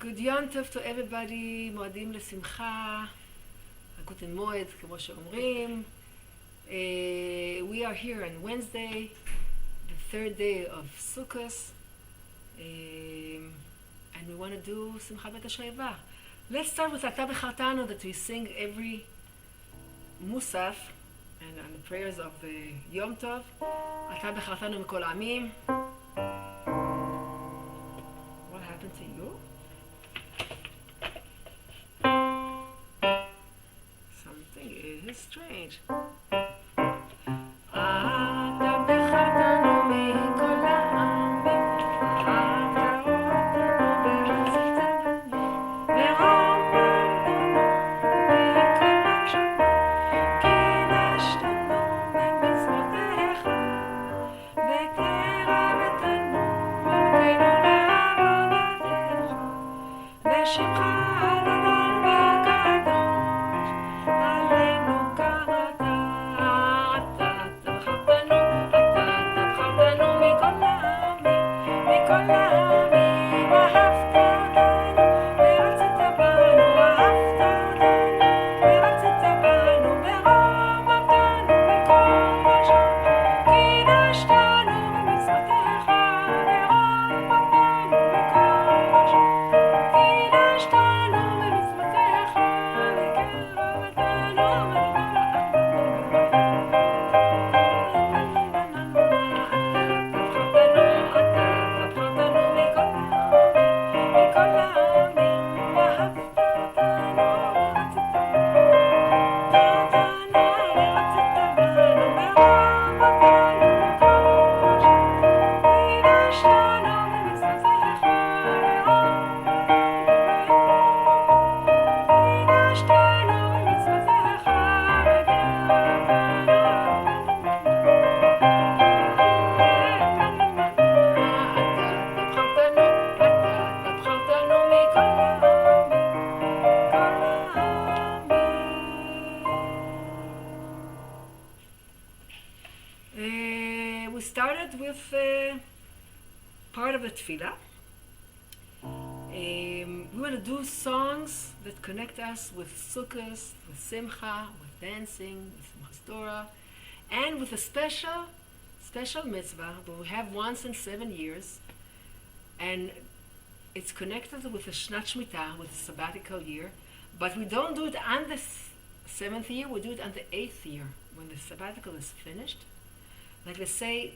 Good Yom Tov to everybody, מועדים לשמחה, גוטן מועד, כמו שאומרים. We are here on Wednesday, the third day of Sukkot, and we want to do Simcha Bet HaShoeva. Let's start with Ata B'chartanu that we sing every Musaf and on the prayers of Yom Tov. Ata B'chartanu Mikol Amim. What happened to you? Something is strange. We started with part of the tefillah. We want to do songs that connect us with Sukkot, with Simcha, with dancing, with Simchas Torah, and with a special mitzvah that we have once in 7 years, and it's connected with the Shnat Shemitah, with the sabbatical year, but we don't do it on the 7th year, we do it on the 8th year, when the sabbatical is finished. Like let's say,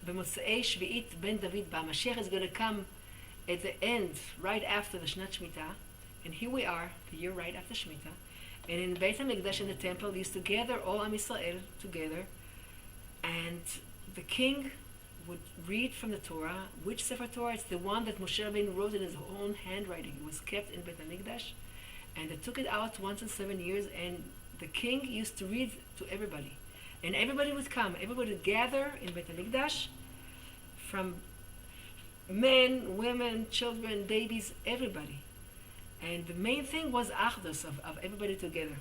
במוצאי שביעית בן דוד בא, Mashiach is going to come at the end, right after the Shnat Shemitah, and here we are, the year right after Shemitah, and in Beit HaMikdash in the temple, they used to gather all Am Yisrael together, and the king would read from the Torah. Which Sefer Torah? It's the one that Moshe Rabbeinu wrote in his own handwriting. It was kept in Beit HaMikdash, and they took it out once in 7 years, and the king used to read to everybody. And everybody would come, everybody would gather in Beit HaMikdash, from men, women, children, babies, everybody. And the main thing was achdus, of everybody together.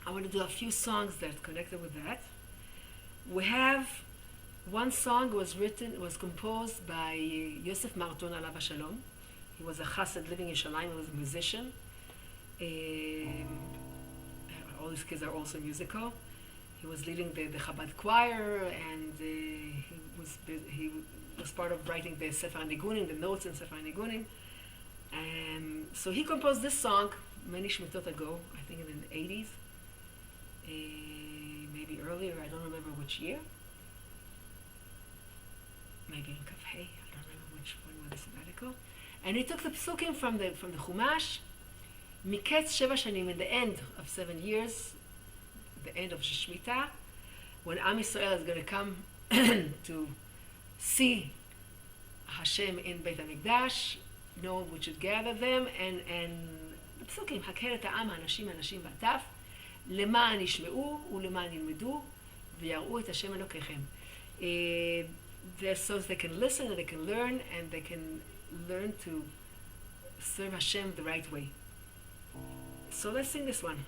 I want to do a few songs that connected with that. We have one song was composed by Yosef Marton alav Shalom. He was a chassid living in Yerushalayim. He was a musician. All his kids are also musical. He was leading the Chabad choir, and he was part of writing the Sefer HaNigunim, the notes in Sefer HaNigunim. So he composed this song many Shmitot ago, I think in the 80s, maybe earlier, I don't remember which year. Maybe in Kaf Hey, I don't remember which one was the sabbatical. And he took the psukim from the Chumash, Miketz Sheva Shanim, in the end of 7 years, the end of Shemitah, when Am Yisrael is going to come to see Hashem in Beit HaMikdash, we should gather them, and the psukim, Hakhel et ha'am, האנשים והטף, למען ישמעו ולמען ילמדו, ויראו את השם אלוקיכם. So they can listen and they can learn, and they can learn to serve Hashem the right way. So let's sing this one.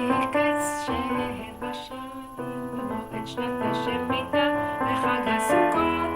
מקץ שבע שנים במועד שנת השמיטה בחג הסוכות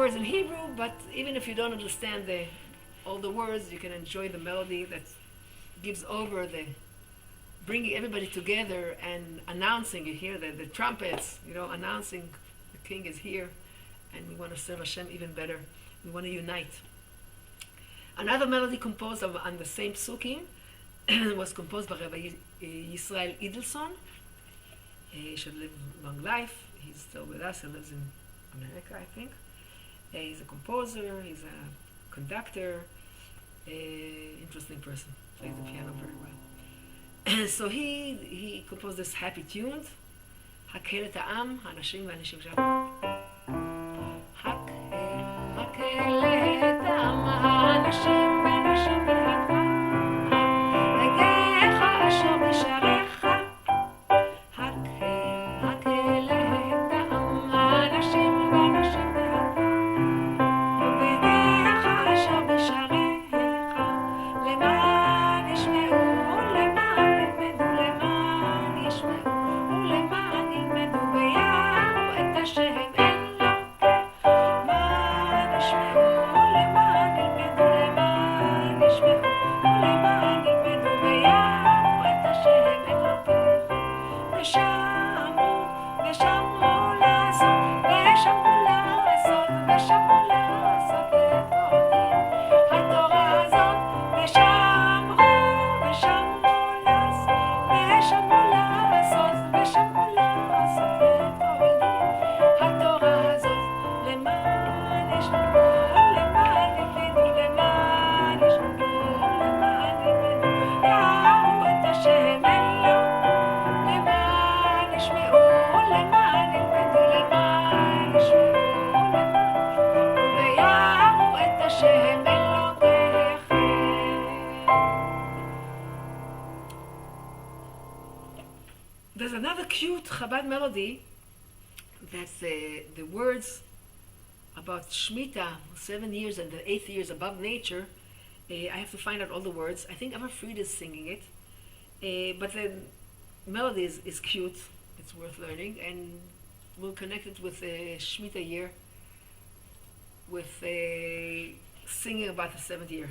words in Hebrew, but even if you don't understand all the words, you can enjoy the melody that gives over the bringing everybody together and announcing. You hear the trumpets, announcing the King is here, and we want to serve Hashem even better. We want to unite. Another melody composed on the same psukim was composed by Rabbi Yisrael Edelson. He should live a long life. He's still with us. He lives in America, I think. He's a composer. He's a conductor. Interesting person. Plays the piano very well. So he composed this happy tune. Hakhel et ha'am, האנשים והנשים שלנו. Hakhel et ha'am, האנשים והנשים והעם. רגעיך אשר בשעריך. Hakhel et ha'am, האנשים והנשים והעם. רגעיך אשר בשעריך. למען ישמעו, למען ילמדו, למען ישמעו, ולמען ילמדו ויראו את השם אלוקיך. למען ישמעו, למען ילמדו, למען ישמעו, ולמען ילמדו ויראו את השם אלוקיך. ושמרו לעשות, ושמרו לעשות, ושמרו לעשות את כל התורה הזאת. ושמרו לעשות, ושמרו לעשות, ושמרו לעשות את כל התורה הזאת. למען ישמעו, למען ילמדו, למען ישמעו, למען ילמדו, יראו את השם אלוקיך. למען ישמעו, למען ילמדו, למען ישמעו, ויראו את השם אלוקיך. There's another cute Chabad melody that's the words about Shemitah, 7 years and the 8th years above nature. I have to find out all the words. I think Ava Fried is singing it. But the melody is cute. It's worth learning. And we'll connect it with the Shemitah year, with singing about the 7th year.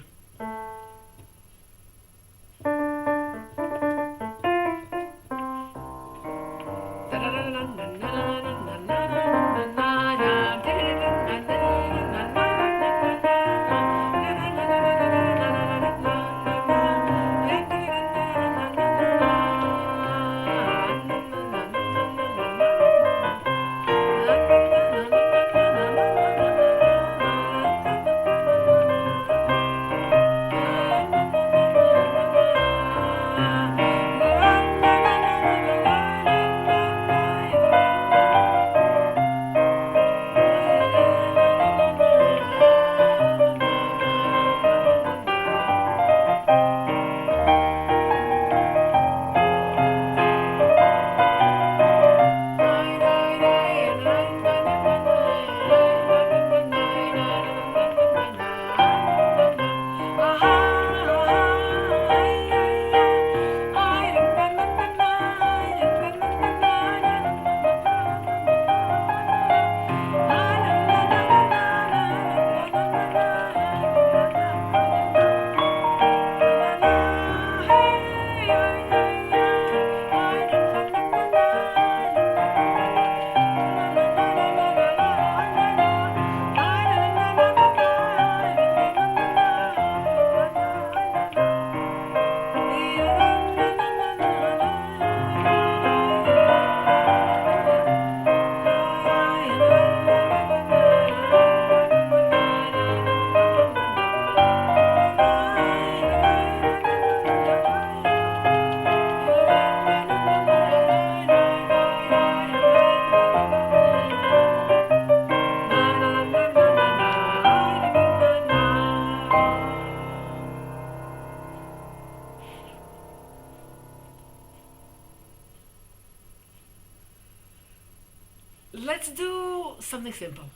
Let's do something simple.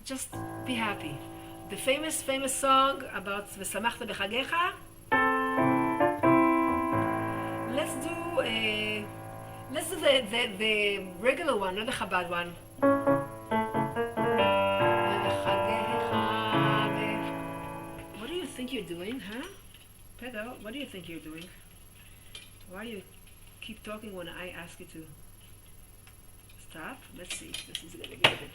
Just be happy. The famous song about V'samachta b'chagecha. Let's do the regular one, not the Chabad one. think you're doing, huh? Pedro, what do you think you're doing? Why do you keep talking when I ask you to stop? Let's see if this is going to get it.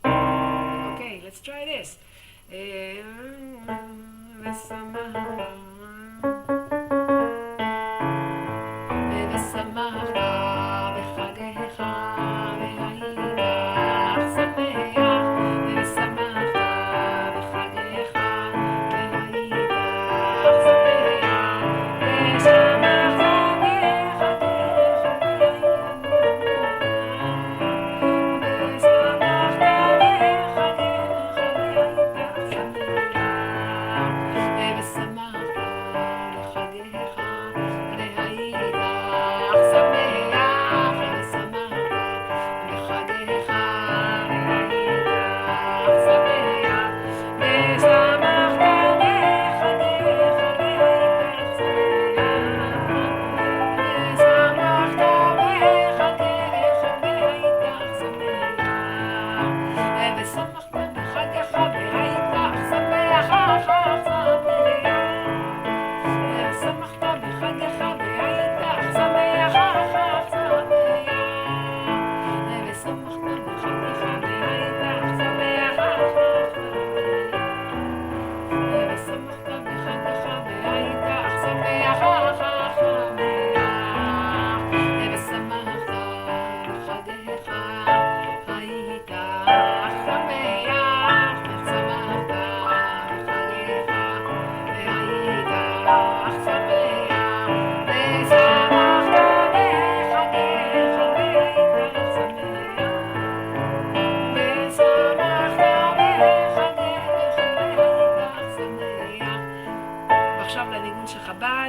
Okay, let's try this.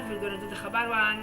We're going to do the Chabad one.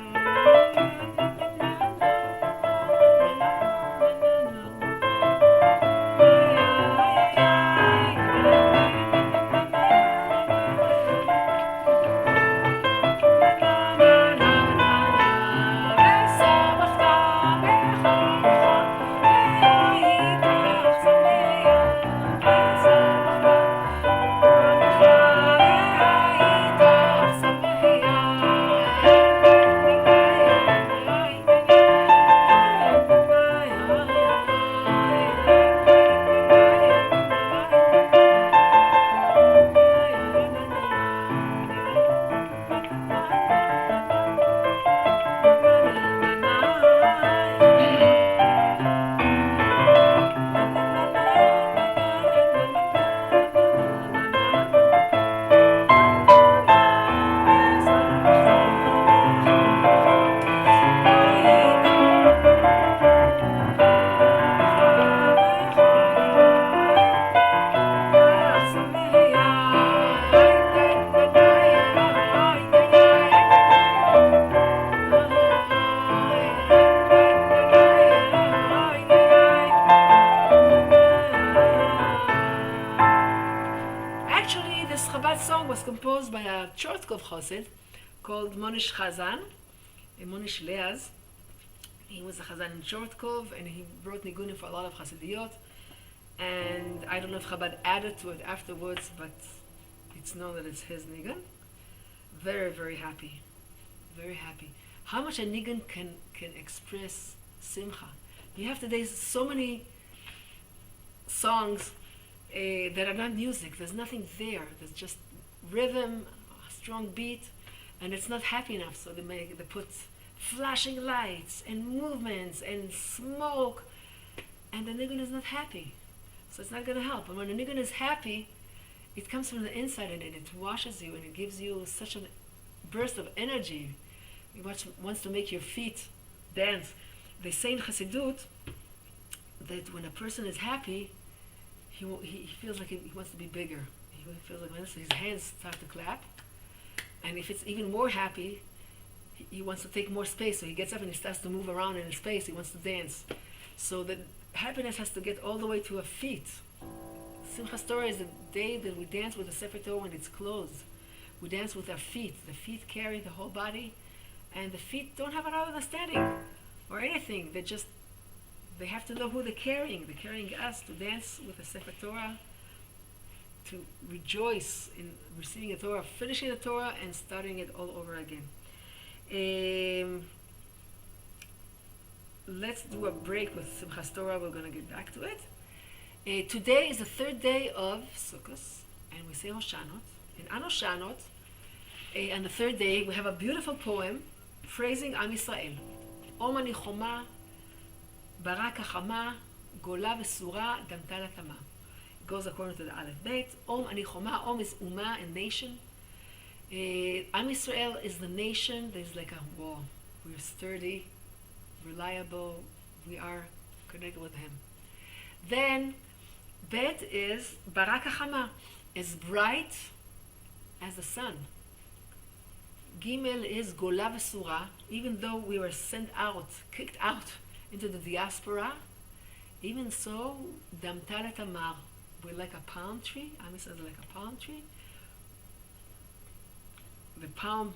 Was composed by a Chortkov Chassid called Monish Chazan, Monish Leaz. He was a Chazan in Chortkov, and he wrote Nigunim for a lot of Chassidiyot. And I don't know if Chabad added to it afterwards, but it's known that it's his Nigun. Very, very happy. Very happy. How much a Nigun can express Simcha. You have today so many songs that are not music. There's nothing there. There's just rhythm, a strong beat, and it's not happy enough. So they put flashing lights and movements and smoke, and the nigun is not happy. So it's not going to help. And when the nigun is happy, it comes from the inside, and it washes you, and it gives you such a burst of energy. It wants to make your feet dance. They say in Chassidut that when a person is happy, he feels like he wants to be bigger. He feels like when his hands start to clap. And if it's even more happy, he wants to take more space. So he gets up and he starts to move around in his space. He wants to dance. So the happiness has to get all the way to our feet. Simchas Torah is the day that we dance with the Sefer Torah when it's closed. We dance with our feet. The feet carry the whole body, and the feet don't have another understanding or anything. They have to know who they're carrying. They're carrying us to dance with the Sefer Torah to rejoice in receiving the Torah, finishing the Torah, and starting it all over again. Let's do a break with Simchas Torah. We're going to get back to it. Today is the third day of Sukkot, and we say Hoshanot. And on Hoshanot, on the third day, we have a beautiful poem praising Am Yisrael. Om ani choma, barak hachama, gola v'sura, damta latama. It goes according to the Aleph Beit. Om ani choma, Om is Ummah and nation. Am Yisrael is the nation. There's like a wall. We're sturdy, reliable. We are connected with Him. Then, Bet is barak hachama, as bright as the sun. Gimel is gola v'sura. Even though we were sent out, kicked out into the diaspora, even so, damta tamar. We're like a palm tree. Am Yisrael is like a palm tree. The palm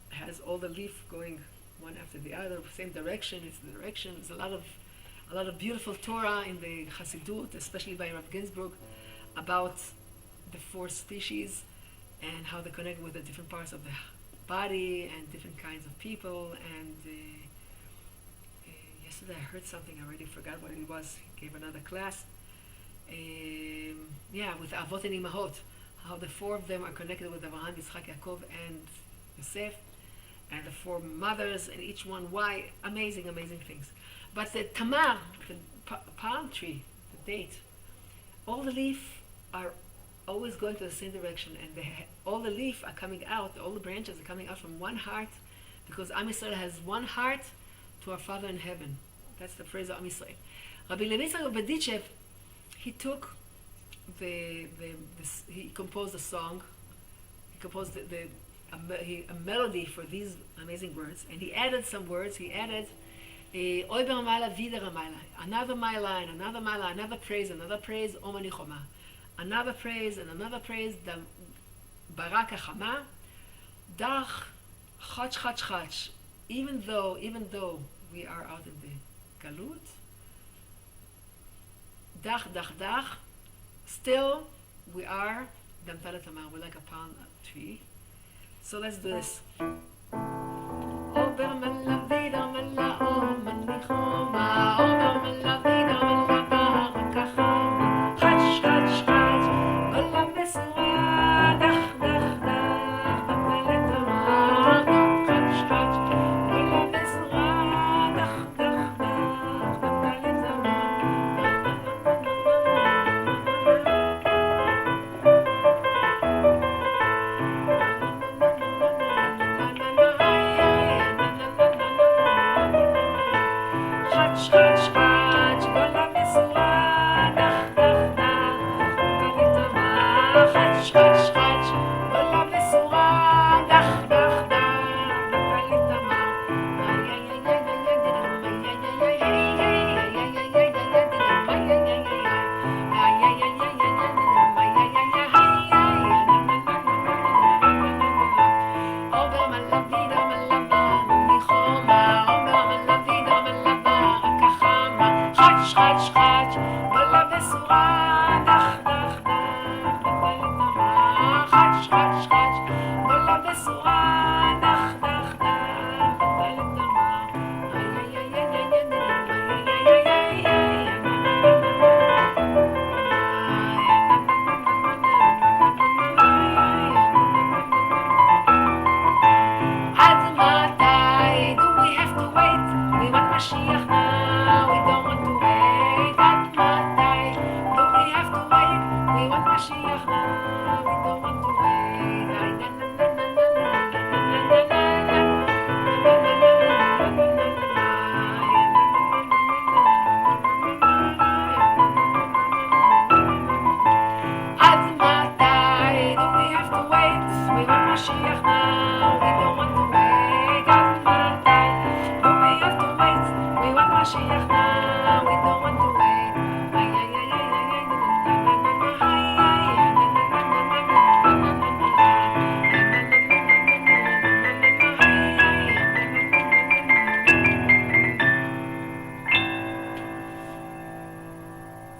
has all the leaf going one after the other, same direction. It's the direction. There's a lot of beautiful Torah in the Chassidut, especially by Rav Ginsburg, about the four species and how they connect with the different parts of the body and different kinds of people. And yesterday I heard something, I already forgot what it was. He gave another class. With Avot and Imahot, how the four of them are connected with Avraham, Yitzchak, Yaakov, and Yosef, and the four mothers, and each one why. Amazing, amazing things. But the Tamar, the palm tree, the date, all the leaf are always going to the same direction, and all the leaf are coming out, all the branches are coming out from one heart, because Am Yisrael has one heart to our Father in heaven. That's the phrase of Am Yisrael. Rabbi Levi Yitzchak Berditchev, he took he composed a song, he composed a melody for these amazing words, and he added some words. He added Oy b'ramala vida ramala, another mila and another mila, another praise, Om ani choma, another praise and another praise, barak hachama, dach chach chach chach. Even though we are out in the galut, dach dach dach, still we are damta tamar. We're like a palm tree. So let's do this.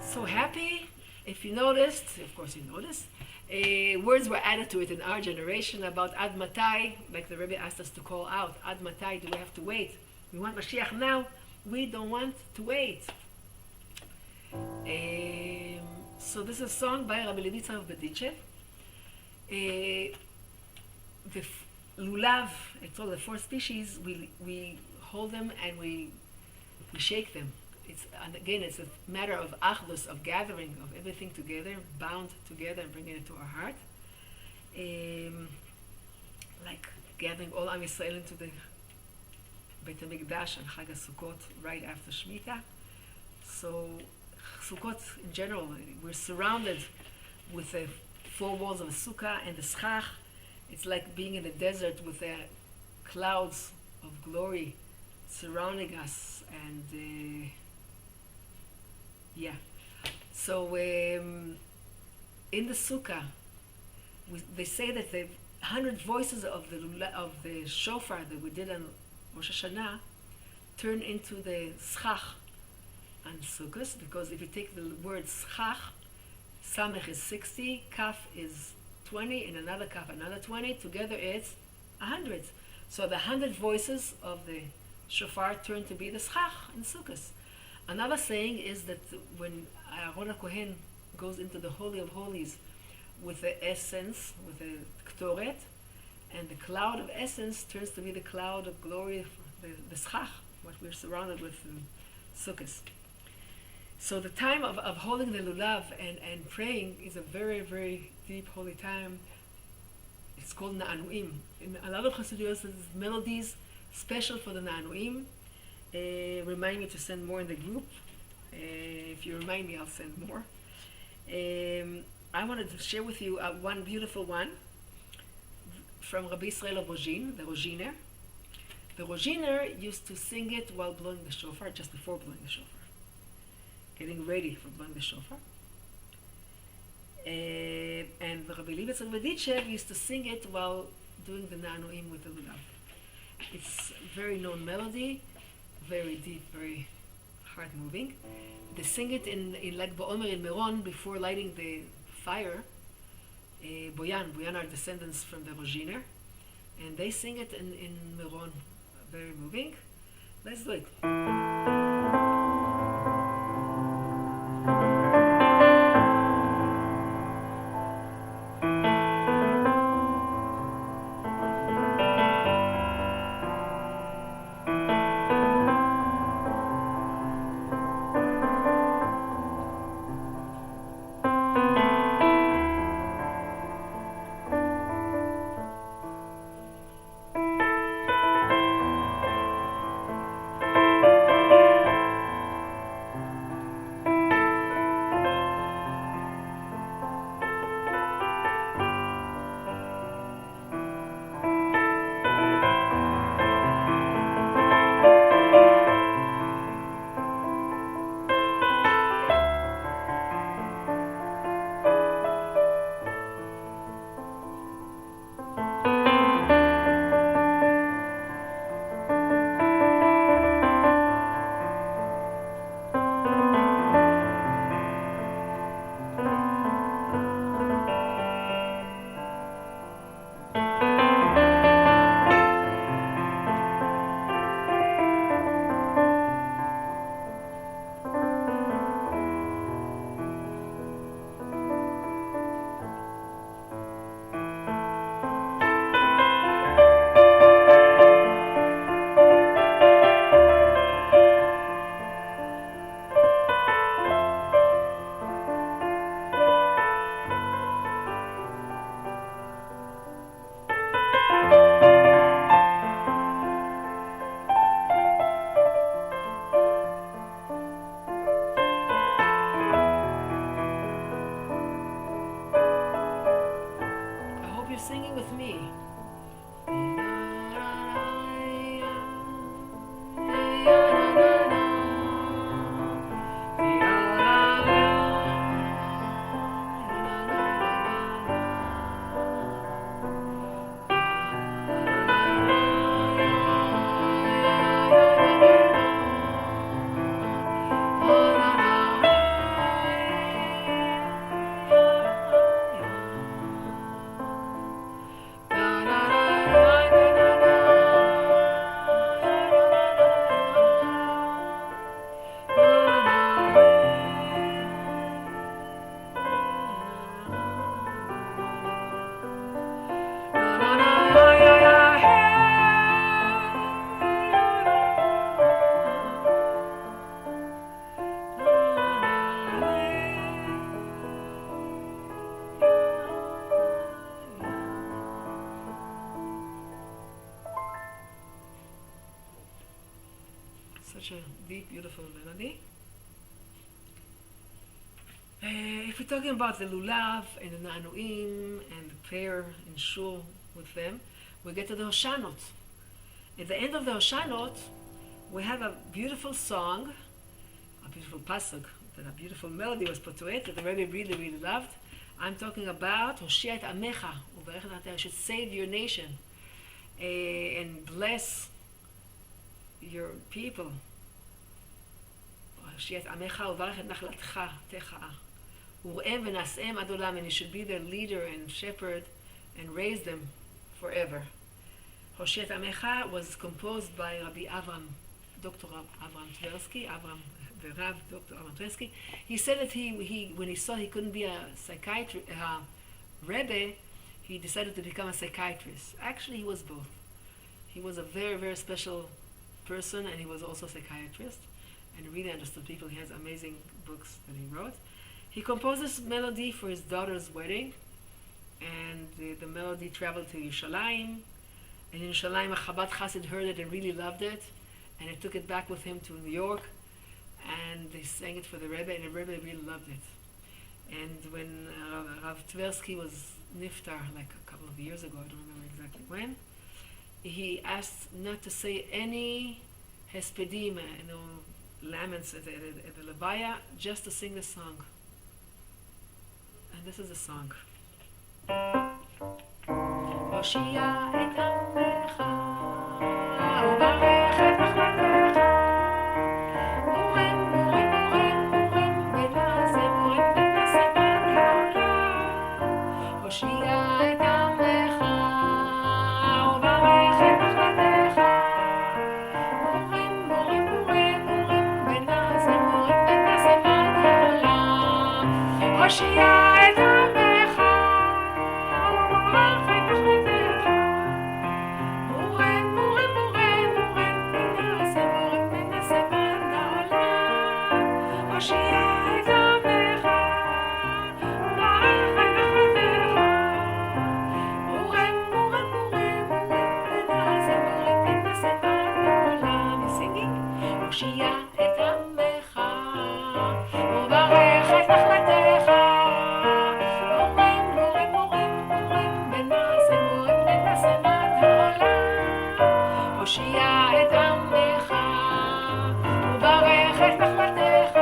So happy, if you noticed, of course you noticed, Words were added to it in our generation about Ad Matai, like the Rebbe asked us to call out. Ad Matai, do we have to wait? We want Mashiach now. We don't want to wait. So this is a song by Rabbi Levi Tzarov Bedichev. The lulav, it's all the four species, we hold them and we shake them. And again, it's a matter of achdus, of gathering, of everything together, bound together and bringing it to our heart. Like gathering all Am Yisrael into the Beit HaMikdash and Chag HaSukkot right after Shemitah. So Sukkot in general, we're surrounded with the four walls of the sukkah and the schach. It's like being in the desert with the clouds of glory surrounding us, and So in the sukkah, they say that the 100 voices of the shofar that we did on Rosh Hashanah turn into the schach on Sukkot, because if you take the word schach, samech is 60, kaf is 20, and another kaf, another 20, together it's 100. So the 100 voices of the shofar turn to be the schach in Sukkot. Another saying is that when Aaron HaKohen goes into the Holy of Holies with the essence, with the ktoret, and the cloud of essence turns to be the cloud of glory, the schach, what we're surrounded with in Sukkot. So the time of holding the lulav and praying is a very, very deep, holy time. It's called Na'anuim. In a lot of Chassidus, there's melodies special for the Na'anuim. Remind me to send more in the group. If you remind me, I'll send more. I wanted to share with you one beautiful one from Rabbi Israel of Rojin, the Rojiner. The Rojiner used to sing it while blowing the shofar, just before blowing the shofar, getting ready for blowing the shofar. And Rabbi Levi Tzarov Bedichev used to sing it while doing the Na'anuim with the lulav. It's a very known melody, very deep, very heart-moving. They sing it in Lag BaOmer in Meron before lighting the fire. Boyan are descendants from the Rojiner, and they sing it in Meron. Very moving. Let's do it. such a deep, beautiful melody. If we're talking about the lulav and the nanuim and the prayer in shul with them, we get to the Hoshanot. At the end of the Hoshanot, we have a beautiful song, a beautiful pasuk, that a beautiful melody was put to it that the Rebbe really, really loved. I'm talking about Hoshia et Amecha, you should save your nation and bless your people. Hoshia et Amecha uvarech et nachlatcha techa. U're'em v'nas'em ad olam, and you should be their leader and shepherd and raise them forever. Hoshia et Amecha was composed by Rabbi Avram, Dr. Avram Tversky, the Rav Dr. Avram Tversky. He said that he when he saw he couldn't be a psychiatrist, Rebbe, he decided to become a psychiatrist. Actually, he was both. He was a very, very special person, and he was also a psychiatrist, and he really understood people. He has amazing books that he wrote. He composed this melody for his daughter's wedding, and the melody traveled to Yerushalayim. And in Yerushalayim, a Chabad Chassid heard it and really loved it, and he took it back with him to New York, and they sang it for the Rebbe, and the Rebbe really loved it. And when Rav Tversky was niftar, like a couple of years ago, I don't remember exactly when, he asked not to say any hespedim, laments at the Levaya, just to sing the song. And this is the song. הושיע את עמך וברך את נחלתך מורם מורם מורם מורם ונעשה מורם ונעשה בגאולה הושיע את עמך וברך את נחלתך מורם מורם מורם מורם ונעשה מורם ונעשה בגאולה הושיע את עמך וברך את נחלתך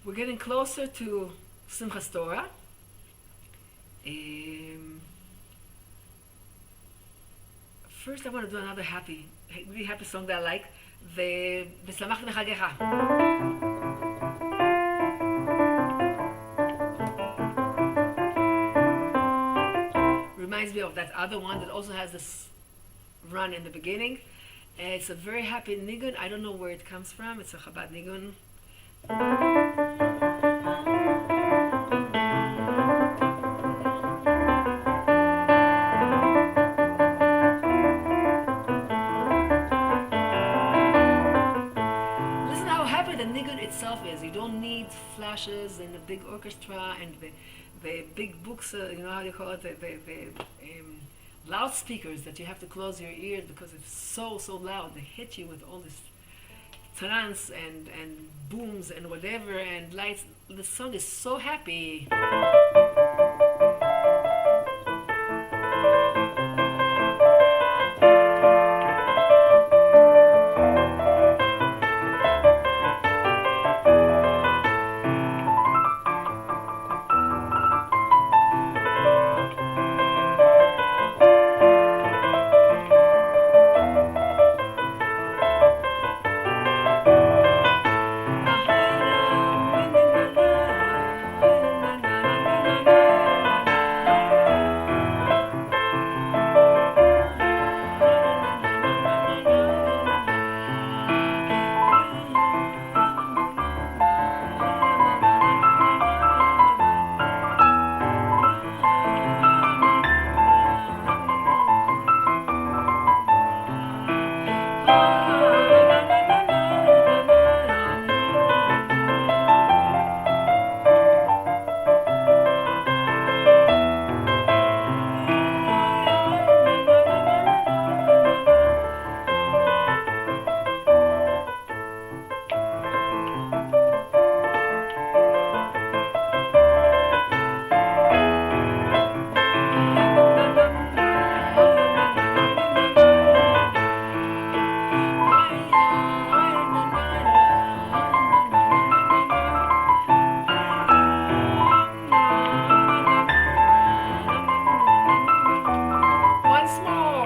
We're getting closer to Simchas Torah. First, I want to do another really happy song that I like. ושמחת בחגיך. Reminds me of that other one that also has this run in the beginning. It's a very happy nigun. I don't know where it comes from. It's a Chabad nigun. Is you don't need flashes and a big orchestra and the big books, you know how you call it, the loudspeakers that you have to close your ears because it's so loud. They hit you with all this trance and booms and whatever and lights. The song is so happy. Once more.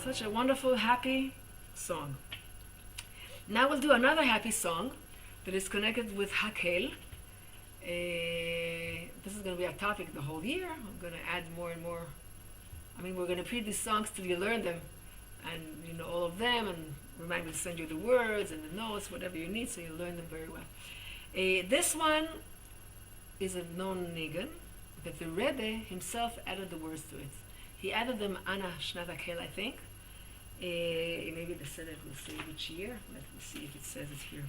Such a wonderful, happy song. Now we'll do another happy song that is connected with Hakhel. This is going to be our topic the whole year. I'm going to add more and more. I mean, we're going to read these songs till you learn them, and you know all of them, and remind me to send you the words and the notes, whatever you need, so you learn them very well. This one is a known nigun that the Rebbe himself added the words to it. He added them Ana Shnat Hakhel, I think. Maybe the Senate will say which year. Let me see if it says it here.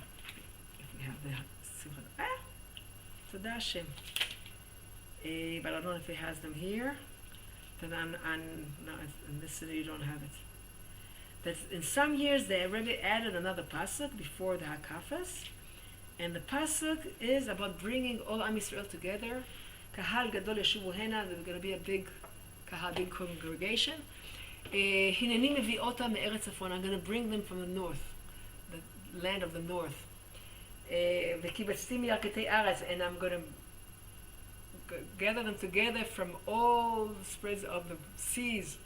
If we have the Sukkot. Toda Hashem. But I don't know if it has them here. Then no, in this city you don't have it. That in some years the Rebbe added another pasuk before the Hakafas, and the pasuk is about bringing all Am Yisrael together. Kahal Gadol Yeshuvu Hena. There's going to be a big kahal, big congregation. Hineni mevi'ota me'eretz tzafon. I'm going to bring them from the north, the land of the north. V'kibatzti miyarketei aretz, and I'm going to gather them together from all the spreads of the seas.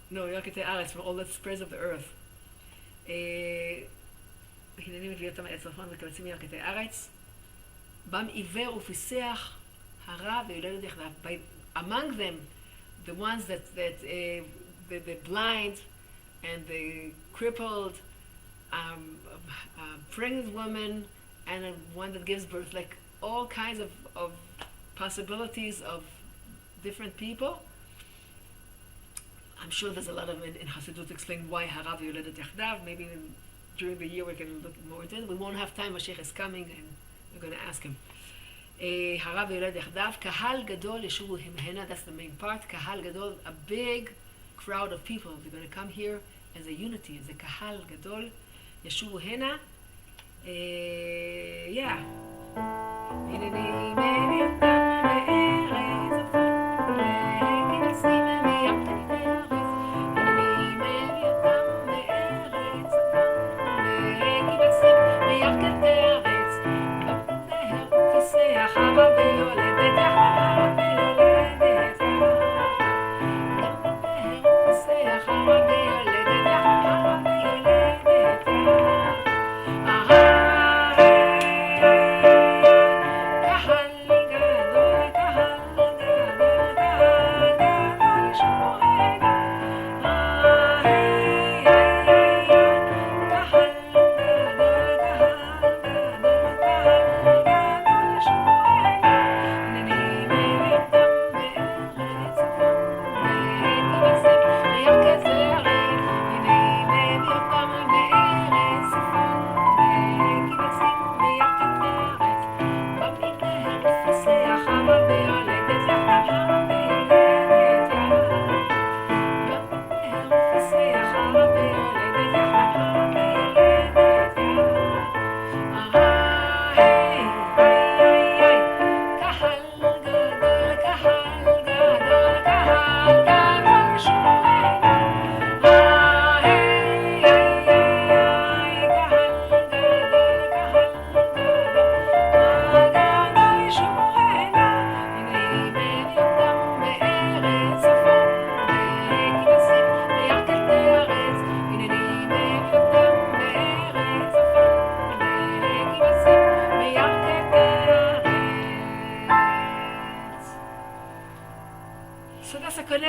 No, yarketei aretz, from all the spreads of the earth. Hineni mevi'ota me'eretz tzafon v'kibatzti miyarketei aretz. Bam iver ufiseach hara ve'yoled yachdav. Among them, the ones that the blind and the crippled, pregnant woman, and one that gives birth, like all kinds of possibilities of different people. I'm sure there's a lot of in Hasidut to explain why Harav Yoledet Yachdav. Maybe during the year we can look more into it. We won't have time. Mashiach is coming, and we're going to ask him. Harav Yoledet Yachdav, Kahal Gadol Yeshuvu Hena. That's the main part. Kahal Gadol, a big crowd of people. They're going to come here as a unity, as a Kahal Gadol Yeshuvu Hena. Yeah.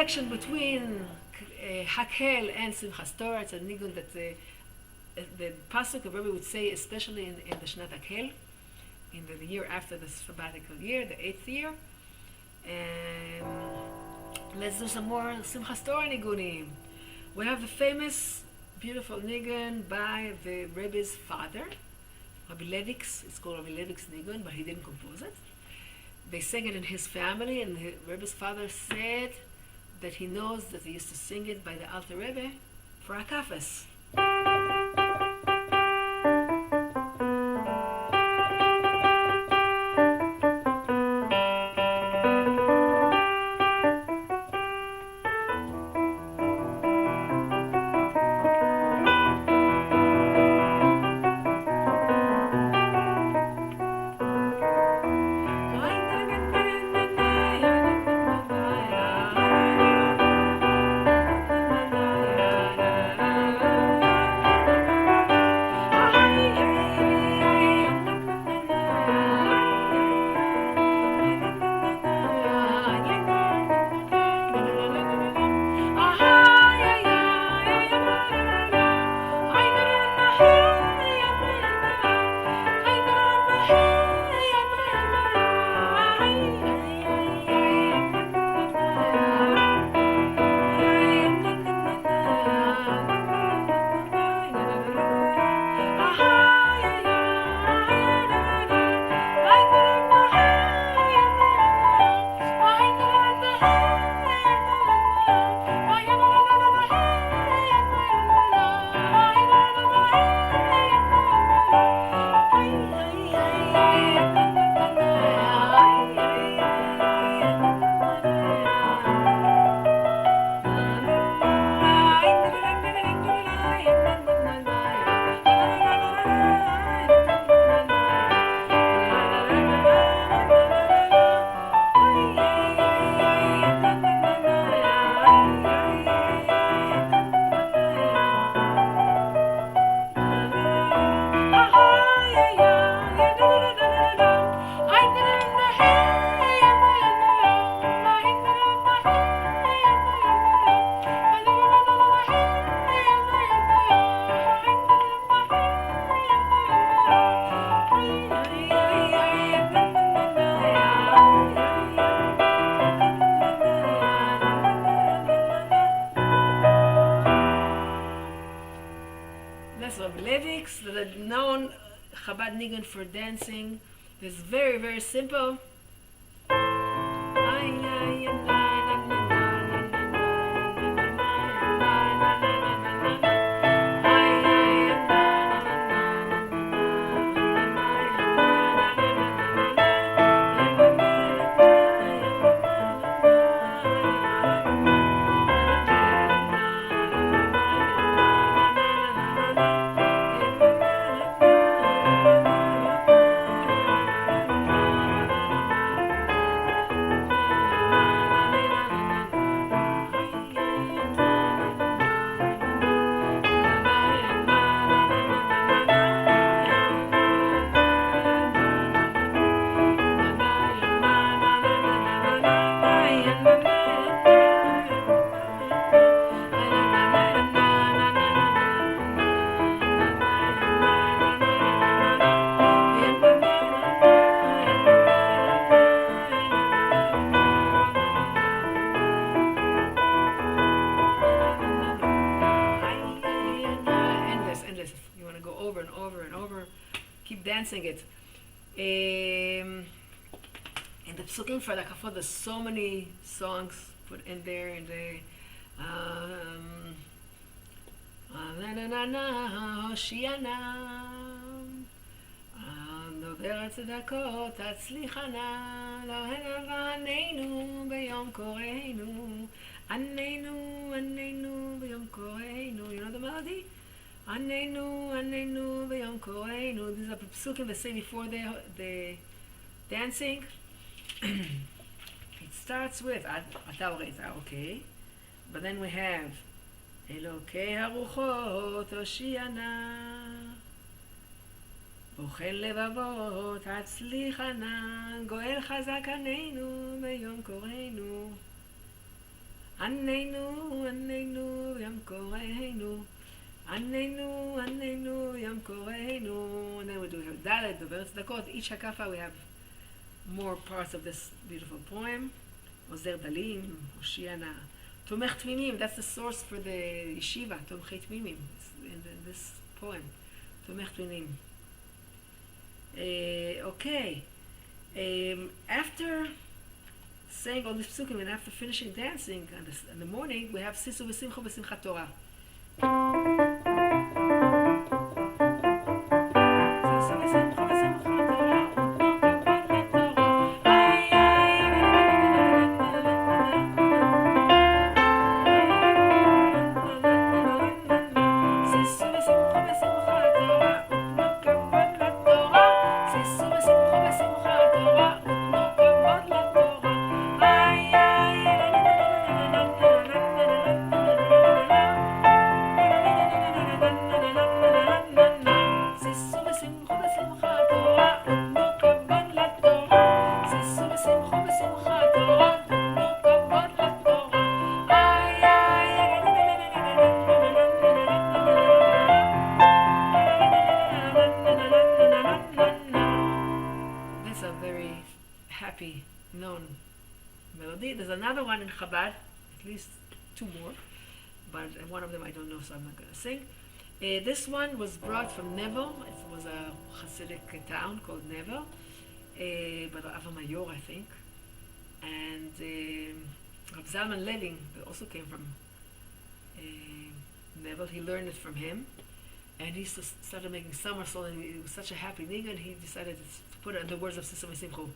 connection between Hakhel and Simchas Torah. It's a nigun that the pasuk of Rebbe would say, especially in the Shnat Hakhel, in the year after the sabbatical year, the 8th year. Let's do some more Simchas Torah nigunim. We have the famous, beautiful nigun by the Rebbe's father, Rabbi Levik's. It's called Rabbi Levik's nigun, but he didn't compose it. They sang it in his family, and the Rebbe's father said that he knows that he used to sing it by the Alter Rebbe for Akafas. The known Chabad nigun for dancing is very, very simple. Dancing it. In the Psukim for the Kafod, there's so many songs put in there, and they דובר צדקות תצליחה נא, לא הנה ועננו ביום קוראנו, עננו ביום קוראנו. You know the melody? עננו ביום קוראנו. These are psukim they say before the dancing. It starts with אתה הורית, okay, but then we have אלוקי הרוחות הושיע נא, בוחן לבבות הצליחה נא, גואל חזק עננו ביום קוראנו. עננו, עננו, ים קוראינו. עננו, עננו, ים קוראינו. And then we do Dalet, the Beretz Dakot. Each hakafa we have more parts of this beautiful poem. עוזר דלים, הושיענה. תומך תמימים, that's the source for the yeshiva, תומכי תמימים, in this poem. תומך תמימים. Okay. After saying all these psukim and after finishing dancing in the morning, we have Sisu v'Simcha v'Simchat Torah. Chabad, at least two more, but one of them I don't know, so I'm not going to sing. This one was brought from Nevel. It was a Hasidic town called Nevel, but Avamayor, I think. And Rab Zalman Levin also came from Nevel. He learned it from him, and he started making somersault, and it was such a happy thing, and he decided to put it in the words of Sisum Simchu.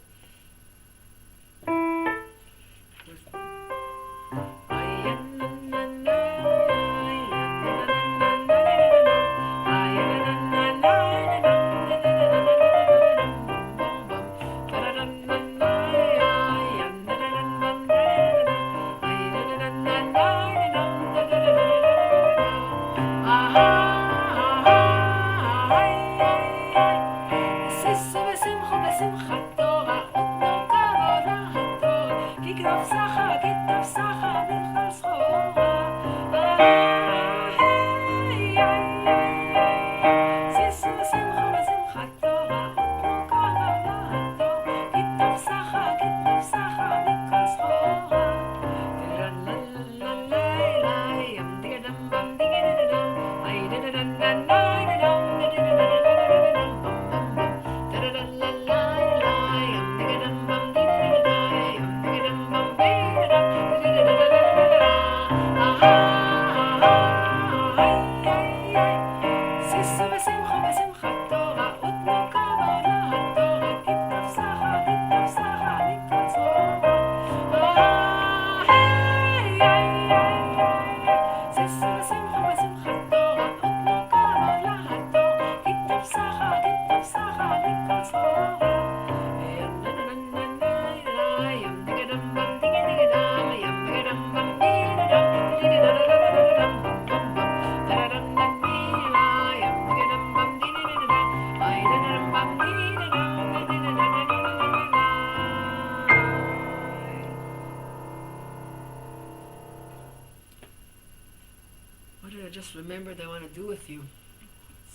Remembered I want to do with you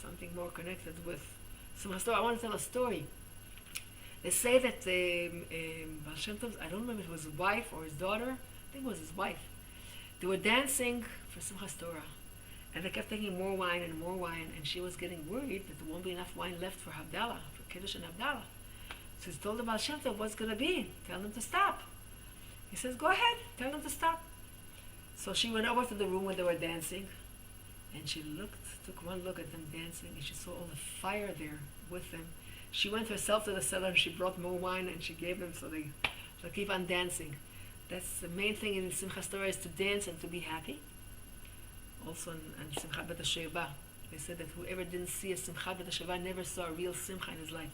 something more connected with some story. I want to tell a story. They say that Baal Shem Tov, I don't remember if it was his wife or his daughter, I think it was his wife. They were dancing for Simchas Torah, and they kept taking more wine, and she was getting worried that there won't be enough wine left for Havdalah, for Kiddush and Havdalah. So he told the Baal Shem Tov what's going to be. Tell them to stop. He says, go ahead, tell them to stop. So she went over to the room where they were dancing, and she took one look at them dancing, and she saw all the fire there with them. She went herself to the cellar, and she brought more wine, and she gave them so they keep on dancing. That's the main thing in Simchas Torah, is to dance and to be happy. Also in Simchat Bet HaSheva, they said that whoever didn't see a Simchat Bet HaSheva never saw a real Simcha in his life.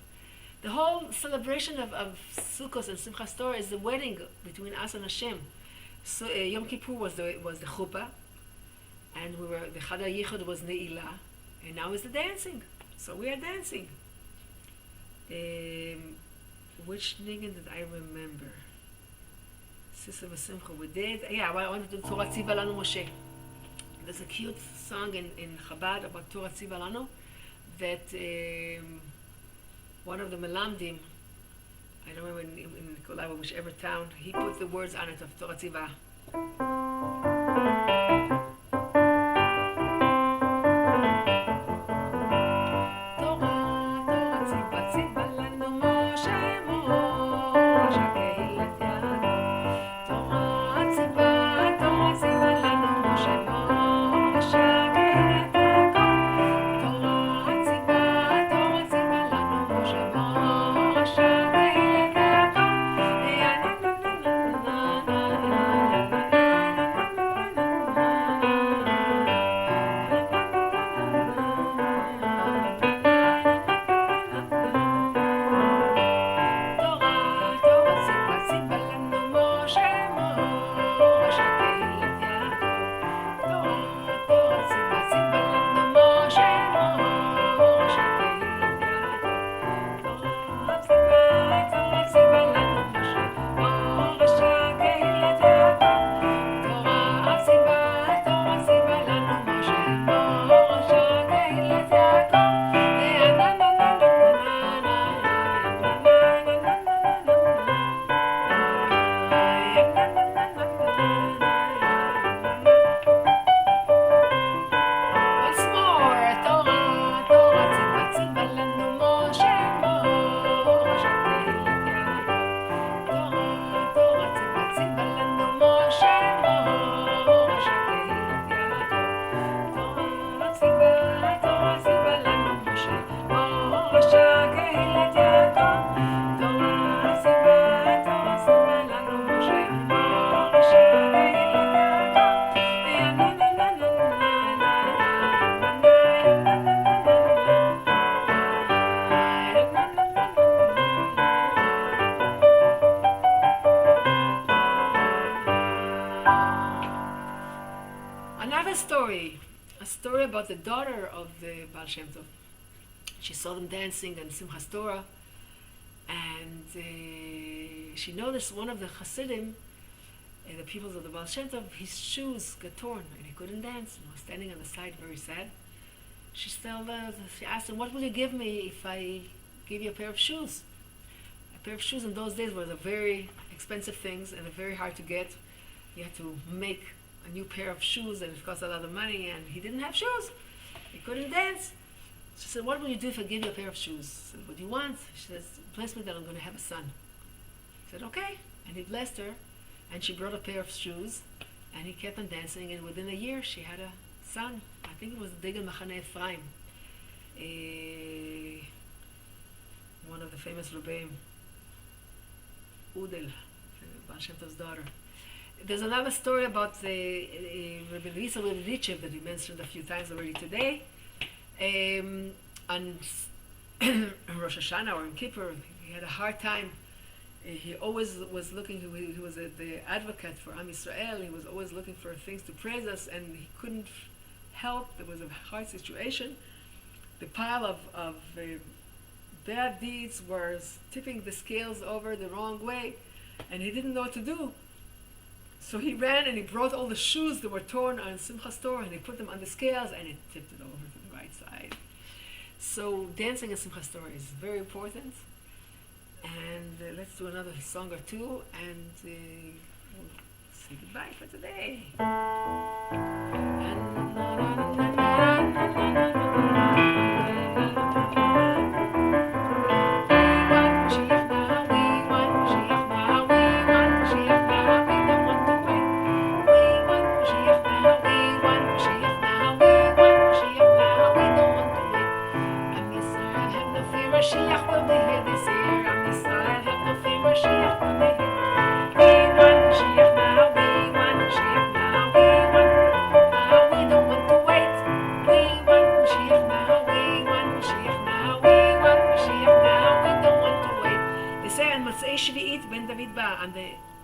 The whole celebration of Sukkot and Simchas Torah is the wedding between us and Hashem. So Yom Kippur was the chuppah, and the Chad HaYichud was Ne'ilah, and now is the dancing. So we are dancing. Which niggin did I remember? Sisa v'simcha we did. Yeah, I wanted to do Torah Tziva Lanu Moshe. There's a cute song in Chabad about Torah Tziva Lanu that one of the Melamdim, I don't remember in Nikolai or whichever town, he put the words on it of Torah Tziva. A story about the daughter of the Baal Shem Tov. She saw them dancing in Simchas Torah, and she noticed one of the Hasidim, the pupils of the Baal Shem Tov, his shoes got torn and he couldn't dance. He was standing on the side, very sad. She asked him, "What will you give me if I give you a pair of shoes?" A pair of shoes in those days was a very expensive things and very hard to get. You had to make a new pair of shoes and it cost a lot of money, and he didn't have shoes. He couldn't dance. She said, "What will you do if I give you a pair of shoes?" He said, "What do you want?" She says, "Bless me that I'm going to have a son." He said, "Okay." And he blessed her, and she brought a pair of shoes, and he kept on dancing, and within a year she had a son. I think it was Degel Machane Ephraim, one of the famous Rebbeim, Udel, Baal Shem Tov's daughter. There's another story about the Rabbi Lisa Rebbe that he mentioned a few times already today. On Rosh Hashanah or in Kippur, he had a hard time. He always was looking, he was the advocate for Am Yisrael. He was always looking for things to praise us, and he couldn't help. There was a hard situation. The pile of bad deeds was tipping the scales over the wrong way, and he didn't know what to do. So he ran and he brought all the shoes that were torn on Simchas Torah, and he put them on the scales, and it tipped it over to the right side. So dancing in Simchas Torah is very important. And let's do another song or two, and we'll say goodbye for today.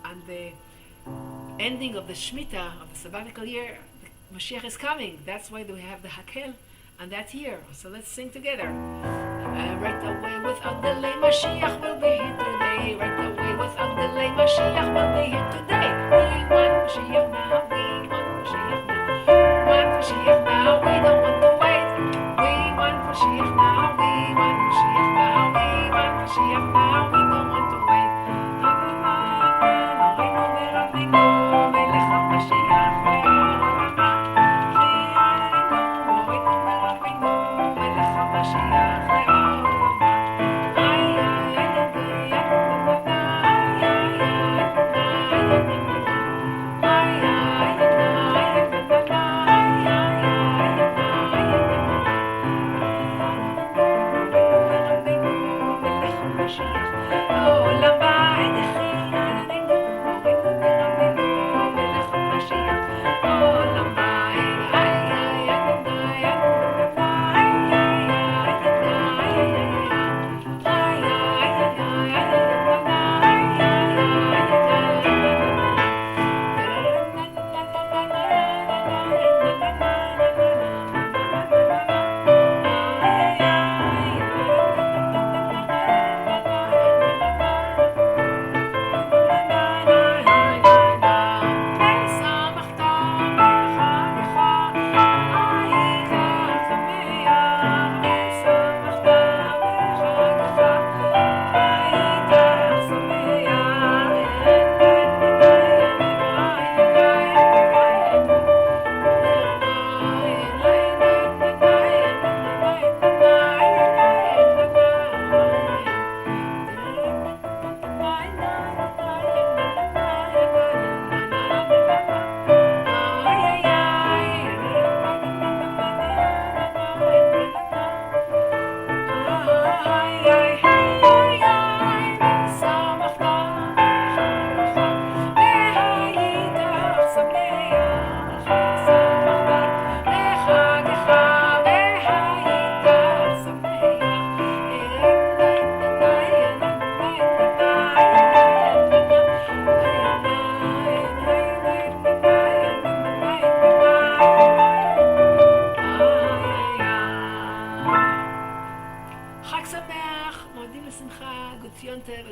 On the ending of the Shemitah, of the sabbatical year, Mashiach is coming. That's why we have the Hakhel on that year. So let's sing together. Right away, without delay, Mashiach will be here today. Right away, without delay, Mashiach will be here today. now we don't want to wait. Eloheinu merabeinu melech HaMashiach le'olam haba. Eloheinu merabeinu melech HaMashiach le'olam haba. Ay ay ay ay ay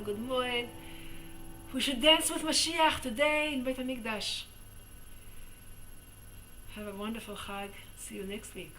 Good moed. We should dance with Mashiach today in Beit HaMikdash. Have a wonderful Chag. See you next week.